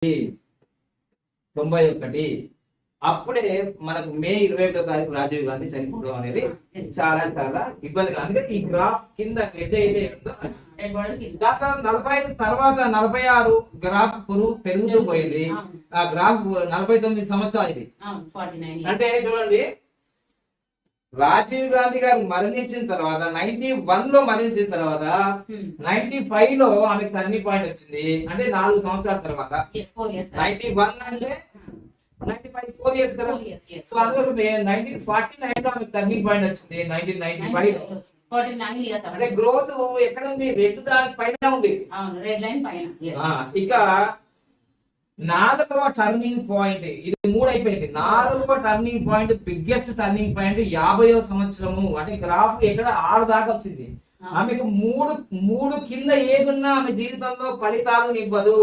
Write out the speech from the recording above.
91 అప్పుడే మనకు మే 21 రాజీవ్ గాంధీ చనిపోవడం అనేది చాలా చాలా ఇబ్బందిగా. అందుకని ఈ గ్రాఫ్ కింద రెడ్ అయితే గత 45 తర్వాత 46 గ్రాఫ్ పెరుగుతూ పోయింది. ఆ గ్రాఫ్ 49 సంవత్సరాలు ఇది. అంటే చూడండి, రాజీవ్ గాంధీ గారు మరణించిన తర్వాత 91 లో మరణించిన తర్వాత 95 లో ఆమెకు టర్నింగ్ పాయింట్ వచ్చింది. అంటే 4 సంవత్సరాల తర్వాత 91 అంటే 95 4 ఇయర్స్ కదా. సో అందుకోసం 1949 లో ఆమెకు టర్నింగ్ పాయింట్ వచ్చింది. 1995 లో అంటే గ్రోత్ ఎక్కడ ఉంది? రెడ్ దాని పైన ఉంది. ఇక 4వ టర్నింగ్ పాయింట్, ఇది 3 అయిపోయింది. 4వ turning point, biggest turning point 50వ సంవత్సరము. అంటే గ్రాఫ్ ఎక్కడ 6 దాకా వచ్చింది. ఆమెకు మూడు కింద ఏదున్నా ఆమె జీవితంలో ఫలితాలను ఇవ్వదు.